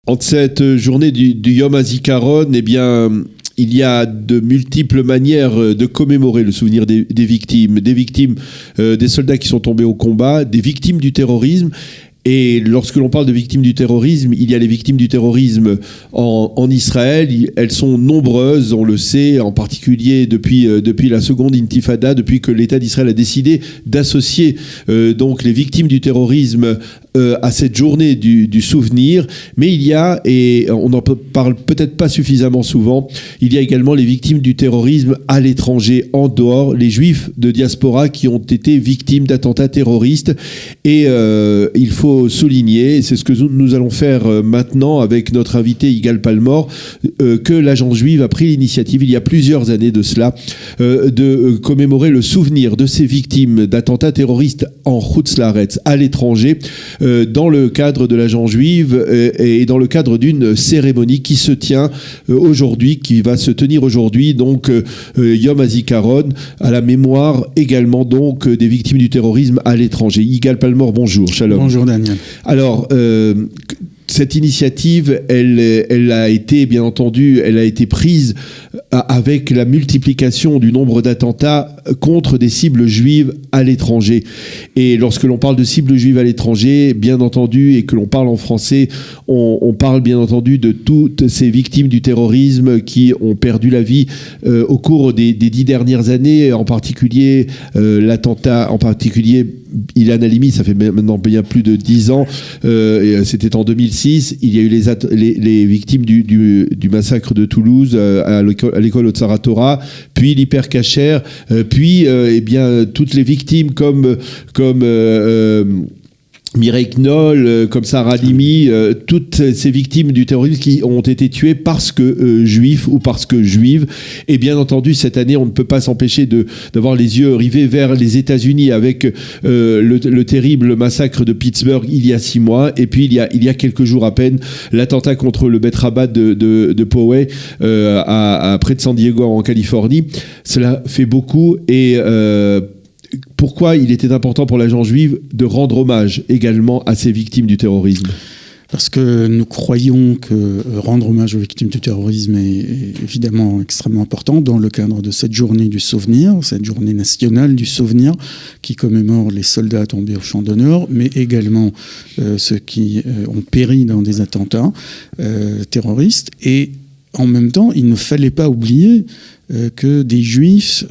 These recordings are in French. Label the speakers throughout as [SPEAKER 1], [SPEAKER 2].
[SPEAKER 1] En cette journée du Yom HaZikaron, eh bien, il y a de multiples manières de commémorer le souvenir des victimes, des soldats qui sont tombés au combat, des victimes du terrorisme. Et lorsque l'on parle de victimes du terrorisme, il y a les victimes du terrorisme en Israël. Elles sont nombreuses, on le sait, en particulier depuis la seconde intifada, depuis que l'État d'Israël a décidé d'associer donc les victimes du terrorisme à cette journée du souvenir. Mais il y a, et on n'en parle peut-être pas suffisamment souvent, il y a également les victimes du terrorisme à l'étranger, en dehors, les juifs de diaspora qui ont été victimes d'attentats terroristes. Et il faut souligner, et c'est ce que nous allons faire maintenant avec notre invité Yigal Palmor, que l'Agence juive a pris l'initiative, il y a plusieurs années de cela, de commémorer le souvenir de ces victimes d'attentats terroristes en Chutz Laaretz, à l'étranger, dans le cadre de l'Agence juive et dans le cadre d'une cérémonie qui se tient aujourd'hui, qui va se tenir aujourd'hui, donc Yom HaZikaron, à la mémoire également donc des victimes du terrorisme à l'étranger. Yigal Palmor, bonjour, shalom.
[SPEAKER 2] Bonjour Daniel.
[SPEAKER 1] Alors, cette initiative, elle a été, bien entendu, elle a été prise avec la multiplication du nombre d'attentats contre des cibles juives à l'étranger. Et lorsque l'on parle de cibles juives à l'étranger, bien entendu, et que l'on parle en français, on parle bien entendu de toutes ces victimes du terrorisme qui ont perdu la vie au cours des 10 dernières années, en particulier l'attentat, en particulier Ilan Halimi, ça fait maintenant bien plus de 10 ans, c'était en 2006, il y a eu les victimes du massacre de Toulouse à l'école Otzara Torah, puis l'hypercacher, puis eh bien toutes les victimes comme Mireille Knoll, comme Sarah Halimi, toutes ces victimes du terrorisme qui ont été tuées parce que juifs ou parce que juives. Et bien entendu, cette année, on ne peut pas s'empêcher d'avoir les yeux rivés vers les États-Unis avec le terrible massacre de Pittsburgh il y a 6 mois. Et puis, il y a quelques jours à peine, l'attentat contre le Bet Rabbah de Poway près de San Diego en Californie. Cela fait beaucoup et pourquoi il était important pour l'Agence juive de rendre hommage également à ces victimes du terrorisme ?
[SPEAKER 2] Parce que nous croyons que rendre hommage aux victimes du terrorisme est évidemment extrêmement important dans le cadre de cette journée du souvenir, cette journée nationale du souvenir qui commémore les soldats tombés au champ d'honneur, mais également ceux qui ont péri dans des attentats terroristes. Et en même temps, il ne fallait pas oublier que des juifs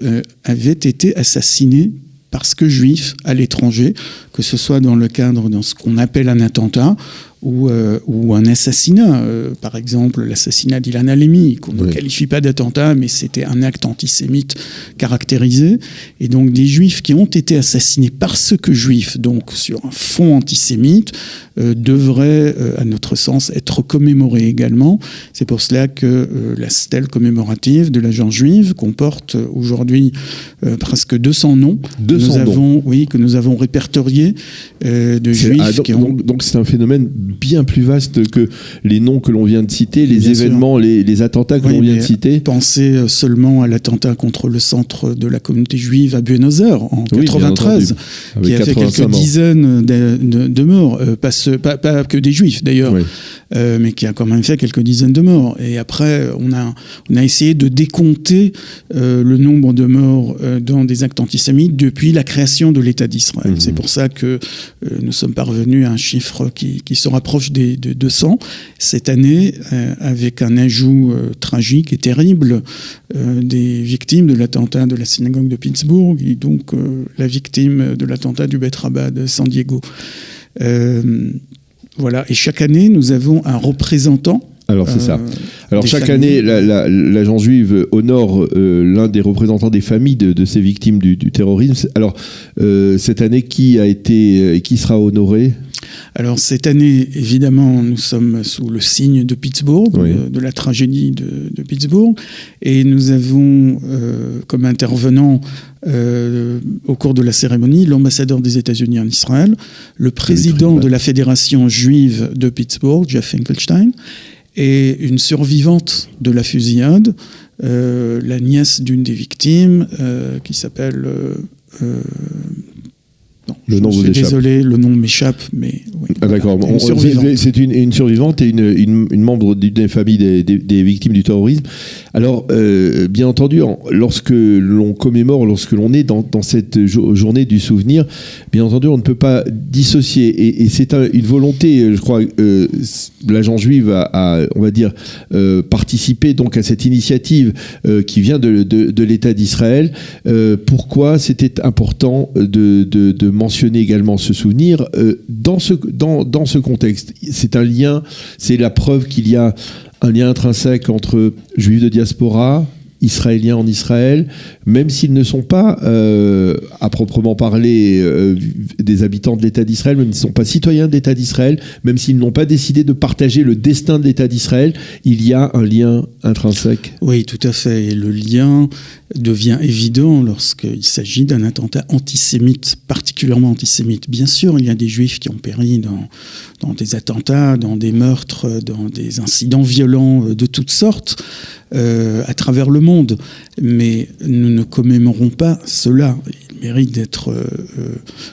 [SPEAKER 2] avaient été assassinés parce que juifs à l'étranger, que ce soit dans le cadre de ce qu'on appelle un attentat ou un assassinat. Par exemple, l'assassinat d'Ilan Halimi, qu'on ne qualifie pas d'attentat, mais c'était un acte antisémite caractérisé. Et donc des juifs qui ont été assassinés parce que juifs, donc sur un fond antisémite, devraient, à notre sens, être commémorés également. C'est pour cela que la stèle commémorative de l'Agence juive comporte aujourd'hui presque 200 noms que nous avons répertoriés de juifs qui ont...
[SPEAKER 1] Donc c'est un phénomène bien plus vaste que les noms que l'on vient de citer, les bien événements, les attentats que l'on vient de citer.
[SPEAKER 2] Pensez seulement à l'attentat contre le centre de la communauté juive à Buenos Aires en 93, qui a fait quelques dizaines de morts, pas que des juifs d'ailleurs, mais qui a quand même fait quelques dizaines de morts. Et après, on a essayé de décompter le nombre de morts dans des actes antisémites depuis la création de l'État d'Israël. C'est pour ça que nous sommes parvenus à un chiffre qui se rapproche des 200 cette année, avec un ajout tragique et terrible des victimes de l'attentat de la synagogue de Pittsburgh et donc la victime de l'attentat du Bet Rabbah de San Diego. Voilà, et chaque année, nous avons un représentant.
[SPEAKER 1] Alors c'est ça. Alors chaque année, l'Agence juive honore l'un des représentants des familles de ces victimes du terrorisme. Alors cette année, qui sera honoré ?
[SPEAKER 2] Alors cette année, évidemment, nous sommes sous le signe de Pittsburgh, de la tragédie de Pittsburgh, et nous avons comme intervenant au cours de la cérémonie l'ambassadeur des États-Unis en Israël, le président de la fédération juive de Pittsburgh, Jeff Finkelstein, et une survivante de la fusillade, la nièce d'une des victimes, qui s'appelle Non,
[SPEAKER 1] le nom vous échappe.
[SPEAKER 2] Désolé, le nom m'échappe, mais... Oui,
[SPEAKER 1] d'accord. C'est une survivante et une membre d'une famille des victimes du terrorisme. Alors, bien entendu, lorsque l'on commémore, lorsque l'on est dans cette journée du souvenir, bien entendu, on ne peut pas dissocier. Et c'est une volonté, je crois, l'Agence juive a, on va dire, participé donc à cette initiative qui vient de l'État d'Israël. Pourquoi c'était important de mentionner également ce souvenir dans ce contexte. C'est un lien, c'est la preuve qu'il y a un lien intrinsèque entre juifs de diaspora, israéliens en Israël, même s'ils ne sont pas, à proprement parler, des habitants de l'État d'Israël, même s'ils ne sont pas citoyens de l'État d'Israël, même s'ils n'ont pas décidé de partager le destin de l'État d'Israël, il y a un lien intrinsèque.
[SPEAKER 2] Oui, tout à fait. Et le lien devient évident lorsqu'il s'agit d'un attentat antisémite, particulièrement antisémite. Bien sûr, il y a des juifs qui ont péri dans des attentats, dans des meurtres, dans des incidents violents de toutes sortes, à travers le monde. Mais nous ne commémorons pas cela. Ils méritent d'être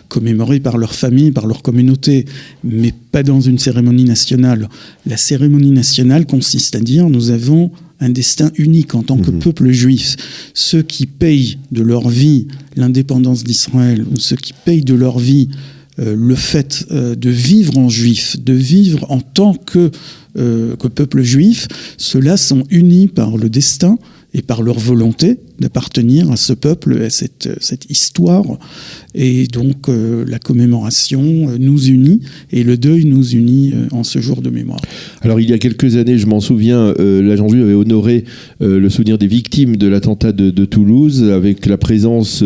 [SPEAKER 2] commémorés par leur famille, par leur communauté, mais pas dans une cérémonie nationale. La cérémonie nationale consiste à dire nous avons un destin unique en tant que peuple juif. Ceux qui payent de leur vie l'indépendance d'Israël, ou ceux qui payent de leur vie le fait de vivre en juif, de vivre en tant que peuple juif, ceux-là sont unis par le destin et par leur volonté d'appartenir à ce peuple, à cette histoire. Et donc la commémoration nous unit et le deuil nous unit en ce jour de mémoire.
[SPEAKER 1] Alors il y a quelques années, je m'en souviens, l'Agence juive avait honoré le souvenir des victimes de l'attentat de Toulouse avec la présence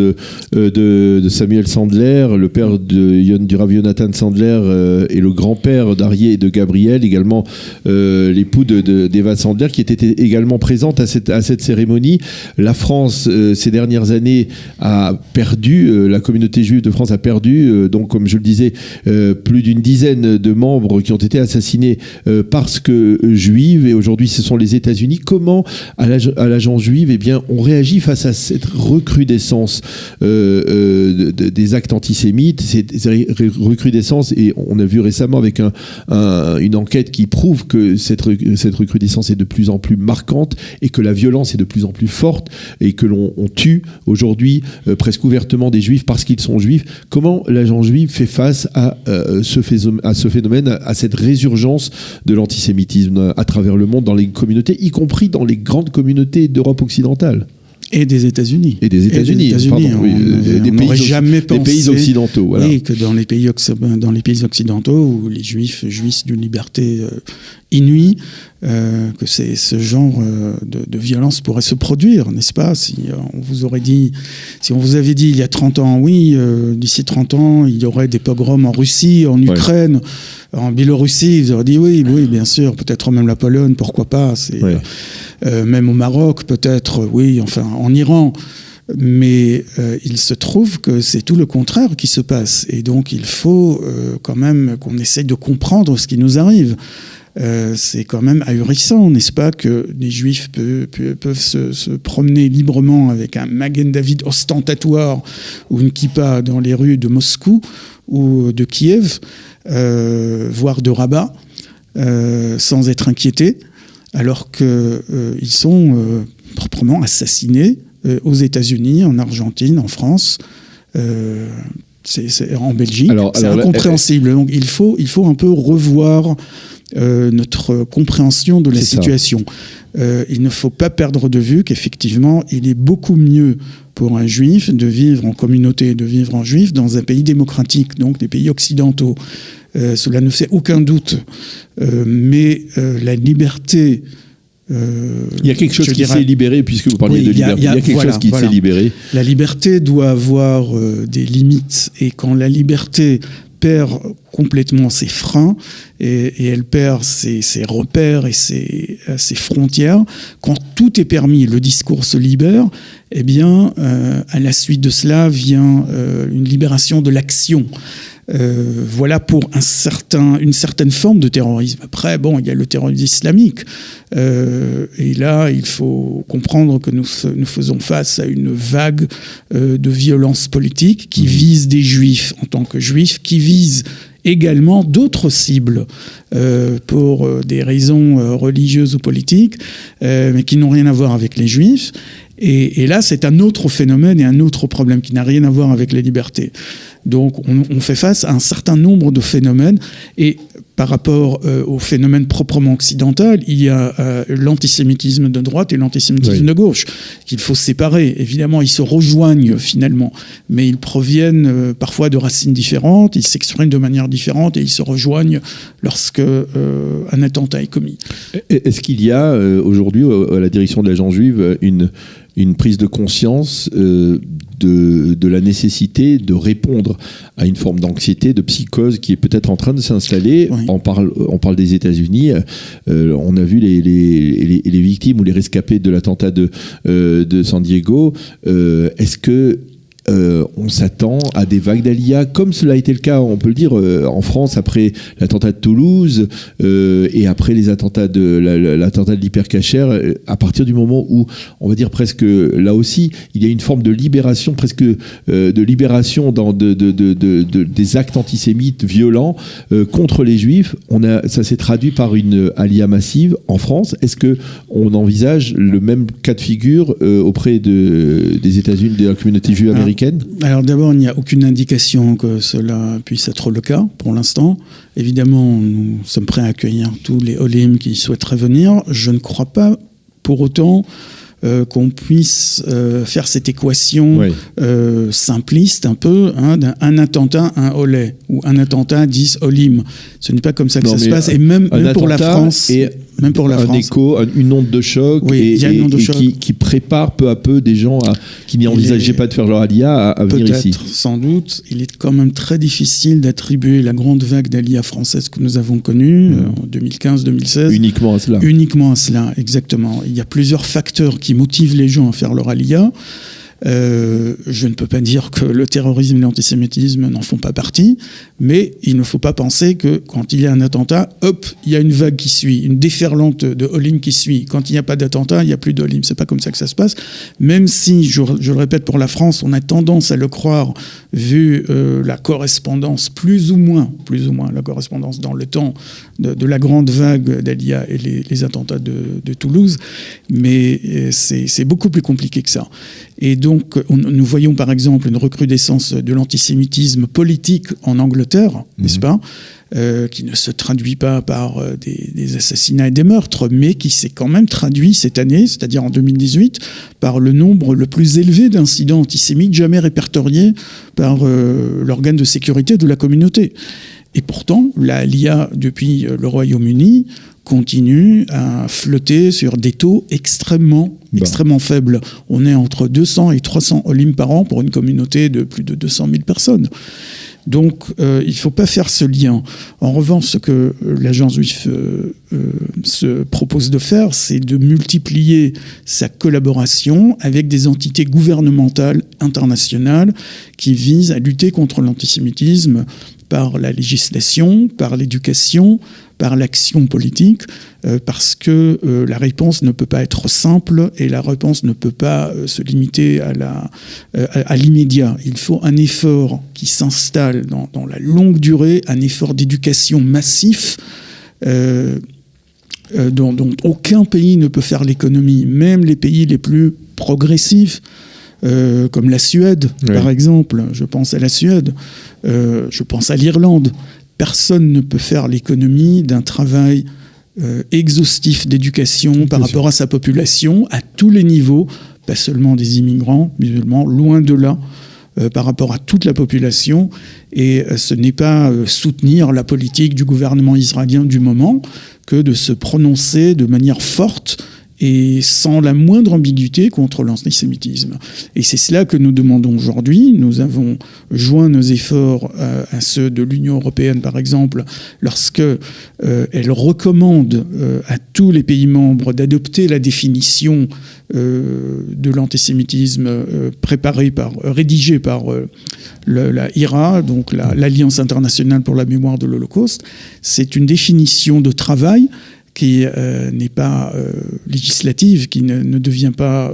[SPEAKER 1] de Samuel Sandler, le père du Rav Jonathan Sandler et le grand-père d'Arié et de Gabriel, également l'époux d'Eva Sandler, qui étaient également présentes à cette cérémonie. La France, ces dernières années, a perdu, la communauté juive de France a perdu, donc comme je le disais, plus d'une dizaine de membres qui ont été assassinés parce que juives, et aujourd'hui ce sont les États-Unis. Comment, à l'Agence juive, eh bien, on réagit face à cette recrudescence des actes antisémites, cette recrudescence, et on a vu récemment avec une enquête qui prouve que cette recrudescence est de plus en plus marquante et que la violence est de plus en plus forte et que l'on tue aujourd'hui presque ouvertement des juifs parce qu'ils sont juifs. Comment l'Agence juive fait face à ce phénomène, à cette résurgence de l'antisémitisme à travers le monde, dans les communautés, y compris dans les grandes communautés d'Europe occidentale?
[SPEAKER 2] Et des États-Unis.
[SPEAKER 1] Et des États-Unis, pardon, oui,
[SPEAKER 2] des
[SPEAKER 1] pays occidentaux. Voilà.
[SPEAKER 2] Oui, que dans les pays occidentaux où les Juifs jouissent d'une liberté inouïe, que ce genre de violence pourrait se produire, n'est-ce pas? Si on vous avait dit il y a 30 ans, oui, d'ici 30 ans, il y aurait des pogroms en Russie, en Ukraine, en Biélorussie, vous aurez dit oui, bien sûr, peut-être même la Pologne, pourquoi pas, même au Maroc, peut-être, oui, enfin, en Iran. Mais il se trouve que c'est tout le contraire qui se passe. Et donc, il faut quand même qu'on essaye de comprendre ce qui nous arrive. C'est quand même ahurissant, n'est-ce pas, que des Juifs peuvent se promener librement avec un Magen David ostentatoire ou une kippa dans les rues de Moscou ou de Kiev, voire de Rabat, sans être inquiétés, alors qu'ils sont proprement assassinés aux États-Unis, en Argentine, en France, c'est en Belgique. C'est incompréhensible. Donc il faut un peu revoir notre compréhension de la situation. Il ne faut pas perdre de vue qu'effectivement, il est beaucoup mieux pour un juif de vivre en communauté, de vivre en juif dans un pays démocratique, donc des pays occidentaux. Cela ne fait aucun doute. Mais la liberté...
[SPEAKER 1] il y a quelque chose qui s'est libéré, puisque vous parliez de liberté. Il y a quelque chose qui s'est libéré.
[SPEAKER 2] La liberté doit avoir des limites. Et quand la liberté perd complètement ses freins et elle perd ses repères et ses frontières, quand tout est permis, le discours se libère, eh bien, à la suite de cela vient une libération de l'action. Voilà pour une certaine forme de terrorisme. Après, bon, il y a le terrorisme islamique. Et là, il faut comprendre que nous faisons face à une vague de violence politique qui vise des juifs en tant que juifs, qui vise également d'autres cibles pour des raisons religieuses ou politiques, mais qui n'ont rien à voir avec les juifs. Et là, c'est un autre phénomène et un autre problème qui n'a rien à voir avec les libertés. Donc, on fait face à un certain nombre de phénomènes. Et par rapport au phénomène proprement occidental, il y a l'antisémitisme de droite et l'antisémitisme de gauche, qu'il faut séparer. Évidemment, ils se rejoignent finalement, mais ils proviennent parfois de racines différentes, ils s'expriment de manière différente et ils se rejoignent lorsque un attentat est commis.
[SPEAKER 1] Est-ce qu'il y a aujourd'hui, à la direction de l'agence juive, une prise de conscience de la nécessité de répondre à une forme d'anxiété, de psychose qui est peut-être en train de s'installer? Oui. On parle des États-Unis. On a vu les victimes ou les rescapés de l'attentat de San Diego. Est-ce que on s'attend à des vagues d'Aliyah, comme cela a été le cas, on peut le dire, en France après l'attentat de Toulouse et après les attentats l'attentat de l'Hypercacher, à partir du moment où, on va dire presque là aussi, il y a une forme de libération, presque de libération des actes antisémites violents contre les Juifs. Ça s'est traduit par une Aliyah massive en France. Est-ce que on envisage le même cas de figure auprès des États-Unis, de la communauté juive américaine?
[SPEAKER 2] Alors d'abord, il n'y a aucune indication que cela puisse être le cas pour l'instant. Évidemment, nous sommes prêts à accueillir tous les Olim qui souhaiteraient venir. Je ne crois pas pour autant qu'on puisse faire cette équation simpliste un peu, un attentat, un Olé, ou un attentat, 10 Olim. Ce n'est pas comme ça que ça se passe. Et même pour la France... Même pour la France.
[SPEAKER 1] Écho, une onde de choc, qui prépare peu à peu des gens qui n'envisageaient pas de faire leur Aliyah à venir ici.
[SPEAKER 2] Peut-être, sans doute. Il est quand même très difficile d'attribuer la grande vague d'Aliyah française que nous avons connue en 2015-2016.
[SPEAKER 1] Uniquement à cela.
[SPEAKER 2] Uniquement à cela, exactement. Il y a plusieurs facteurs qui motivent les gens à faire leur Aliyah. Je ne peux pas dire que le terrorisme et l'antisémitisme n'en font pas partie, mais il ne faut pas penser que quand il y a un attentat, hop, il y a une vague qui suit, une déferlante de Olim qui suit. Quand il n'y a pas d'attentat, il n'y a plus d'Olim. C'est pas comme ça que ça se passe. Même si, je le répète, pour la France, on a tendance à le croire, vu la correspondance, plus ou moins la correspondance dans le temps de la grande vague d'Aliyah et les attentats de Toulouse, mais c'est beaucoup plus compliqué que ça. Et donc, nous voyons par exemple une recrudescence de l'antisémitisme politique en Angleterre, n'est-ce pas, qui ne se traduit pas par des assassinats et des meurtres, mais qui s'est quand même traduit cette année, c'est-à-dire en 2018, par le nombre le plus élevé d'incidents antisémites jamais répertoriés par l'organe de sécurité de la communauté. Et pourtant, la Aliyah depuis le Royaume-Uni continue à flotter sur des taux extrêmement faibles. On est entre 200 et 300 Olim par an pour une communauté de plus de 200 000 personnes. Donc, il ne faut pas faire ce lien. En revanche, ce que l'agence juive se propose de faire, c'est de multiplier sa collaboration avec des entités gouvernementales internationales qui visent à lutter contre l'antisémitisme par la législation, par l'éducation, par l'action politique, parce que la réponse ne peut pas être simple et la réponse ne peut pas se limiter à l'immédiat. Il faut un effort qui s'installe dans la longue durée, un effort d'éducation massif dont aucun pays ne peut faire l'économie, même les pays les plus progressifs, comme la Suède, par exemple. Je pense à la Suède, je pense à l'Irlande. Personne ne peut faire l'économie d'un travail exhaustif d'éducation par rapport à sa population, à tous les niveaux, pas seulement des immigrants musulmans, loin de là, par rapport à toute la population. Et ce n'est pas soutenir la politique du gouvernement israélien du moment que de se prononcer de manière forte et sans la moindre ambiguïté contre l'antisémitisme. Et c'est cela que nous demandons aujourd'hui. Nous avons joint nos efforts à ceux de l'Union européenne, par exemple, lorsque elle recommande à tous les pays membres d'adopter la définition de l'antisémitisme rédigée par la IRA, donc l'Alliance internationale pour la mémoire de l'Holocauste. C'est une définition de travail qui n'est pas législative, qui ne devient pas,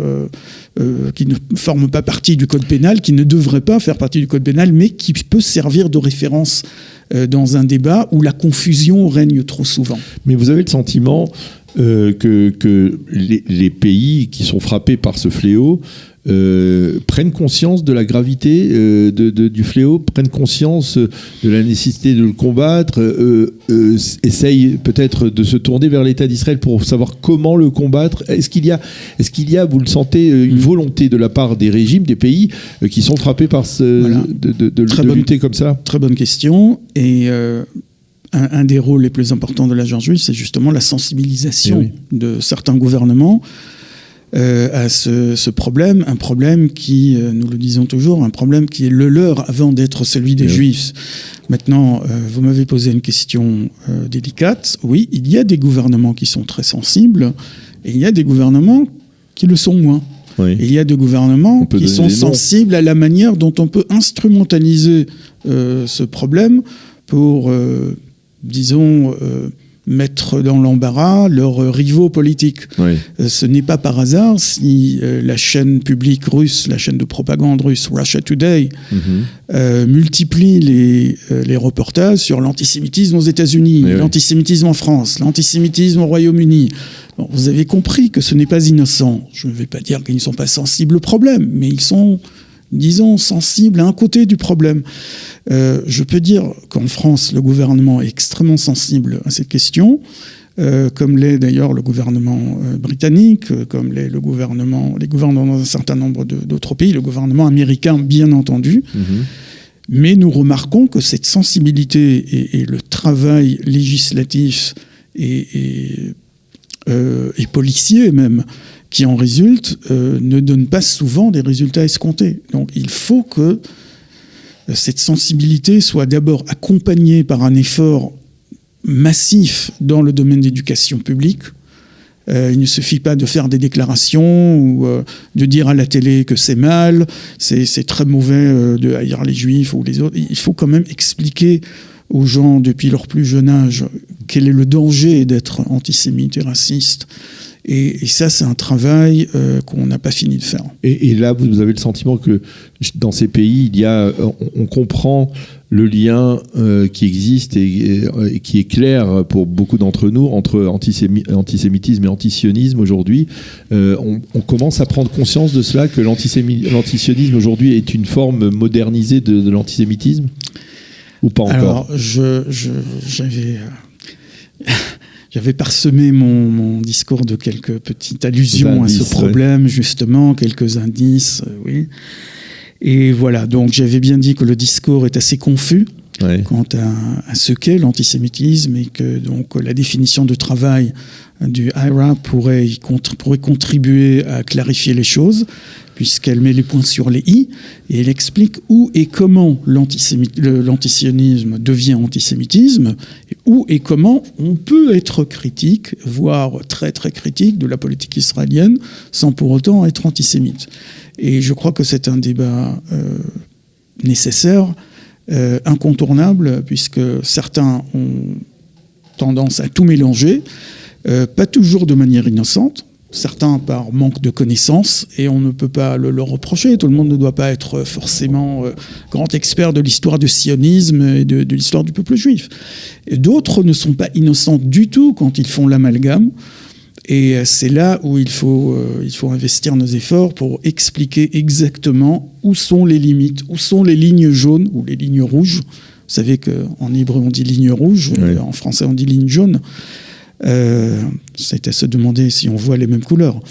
[SPEAKER 2] qui ne forme pas partie du code pénal, qui ne devrait pas faire partie du code pénal, mais qui peut servir de référence dans un débat où la confusion règne trop souvent.
[SPEAKER 1] Mais vous avez le sentiment que les pays qui sont frappés par ce fléau prennent conscience de la gravité du fléau, prennent conscience de la nécessité de le combattre, essayent peut-être de se tourner vers l'État d'Israël pour savoir comment le combattre. Est-ce qu'il y a, vous le sentez, une volonté de la part des régimes, des pays qui sont frappés par de lutter comme ça ?
[SPEAKER 2] Très bonne question. Et un des rôles les plus importants de l'Agence juive, c'est justement la sensibilisation de certains gouvernements à ce problème, un problème qui, nous le disons toujours, un problème qui est le leur avant d'être celui des Juifs. Maintenant, vous m'avez posé une question délicate. Oui, il y a des gouvernements qui sont très sensibles et il y a des gouvernements qui le sont moins. Oui. Et il y a des gouvernements qui sont sensibles à la manière dont on peut instrumentaliser ce problème pour, disons, mettre dans l'embarras leurs rivaux politiques. Oui. Ce n'est pas par hasard si la chaîne publique russe, la chaîne de propagande russe, Russia Today, multiplie les reportages sur l'antisémitisme aux États-Unis, l'antisémitisme en France, l'antisémitisme au Royaume-Uni. Bon, vous avez compris que ce n'est pas innocent. Je ne vais pas dire qu'ils ne sont pas sensibles au problème, mais ils sont, disons, sensibles à un côté du problème. Je peux dire qu'en France, le gouvernement est extrêmement sensible à cette question, comme l'est d'ailleurs le gouvernement britannique, comme l'est les gouvernements dans un certain nombre d'autres pays, le gouvernement américain, bien entendu. Mais nous remarquons que cette sensibilité et le travail législatif et policier même, qui en résulte, ne donnent pas souvent des résultats escomptés. Donc il faut que cette sensibilité soit d'abord accompagnée par un effort massif dans le domaine d'éducation publique. Il ne suffit pas de faire des déclarations ou de dire à la télé que c'est mal, c'est très mauvais de haïr les juifs ou les autres. Il faut quand même expliquer aux gens depuis leur plus jeune âge quel est le danger d'être antisémite et raciste. Et ça, c'est un travail qu'on n'a pas fini de faire.
[SPEAKER 1] Et là, vous avez le sentiment que dans ces pays, on comprend le lien qui existe et qui est clair pour beaucoup d'entre nous entre antisémitisme et antisionisme aujourd'hui. On commence à prendre conscience de cela, que l'antisionisme aujourd'hui est une forme modernisée de l'antisémitisme ? Ou pas encore ?
[SPEAKER 2] Alors, j'avais parsemé mon discours de quelques petites allusions à ce problème, justement, quelques indices, oui. Et voilà, donc j'avais bien dit que le discours est assez confus quant à ce qu'est l'antisémitisme et que donc la définition de travail du IRA pourrait contribuer à clarifier les choses, puisqu'elle met les points sur les i et elle explique où et comment l'antisionisme devient antisémitisme, et où et comment on peut être critique, voire très très critique de la politique israélienne sans pour autant être antisémite. Et je crois que c'est un débat nécessaire, incontournable, puisque certains ont tendance à tout mélanger, pas toujours de manière innocente, certains par manque de connaissances, et on ne peut pas le leur reprocher. Tout le monde ne doit pas être forcément grand expert de l'histoire du sionisme et de l'histoire du peuple juif. Et d'autres ne sont pas innocents du tout quand ils font l'amalgame, et c'est là où il faut investir nos efforts pour expliquer exactement où sont les limites, où sont les lignes jaunes ou les lignes rouges. Vous savez qu'en hébreu on dit ligne rouge, en français on dit ligne jaune. C'est à se demander si on voit les mêmes couleurs.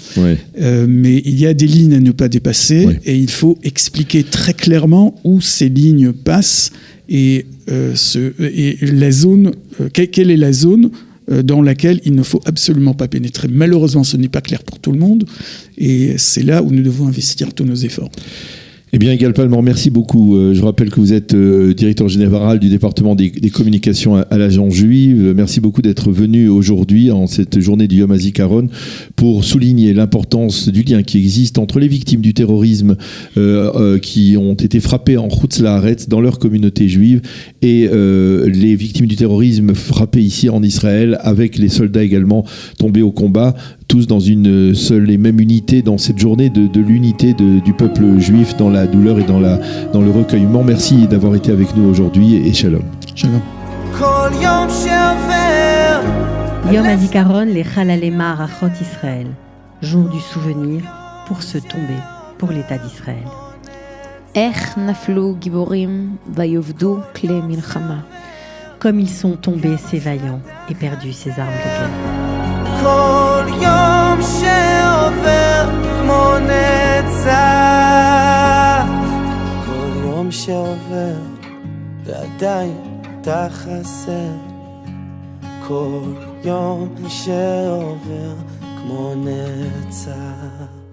[SPEAKER 2] Mais il y a des lignes à ne pas dépasser et il faut expliquer très clairement où ces lignes passent et la zone, quelle est la zone dans laquelle il ne faut absolument pas pénétrer. Malheureusement, ce n'est pas clair pour tout le monde, et c'est là où nous devons investir tous nos efforts.
[SPEAKER 1] Eh bien, Yigal Palmor, merci beaucoup. Je rappelle que vous êtes directeur général du département des communications à l'Agence juive. Merci beaucoup d'être venu aujourd'hui, en cette journée du Yom HaZikaron, pour souligner l'importance du lien qui existe entre les victimes du terrorisme qui ont été frappées en Chutz La'aretz, dans leur communauté juive, et les victimes du terrorisme frappées ici en Israël, avec les soldats également tombés au combat, tous dans une seule et même unité, dans cette journée de l'unité du peuple juif, dans la douleur et dans le recueillement. Merci d'avoir été avec nous aujourd'hui, et shalom.
[SPEAKER 2] Shalom.
[SPEAKER 3] Yom HaZikaron, les Chalalei Ma'arachot Israël, jour du souvenir pour ceux tombés pour l'État d'Israël.
[SPEAKER 4] איך נפלו גיבורים ויאבדו כלי מלחמה.
[SPEAKER 3] Comme ils sont tombés ces vaillants et perdus ces armes de guerre.
[SPEAKER 5] כל יום שעובר כמו נצח, כל יום שעובר ועדיין אתה חסר, כל יום שעובר כמו נצח.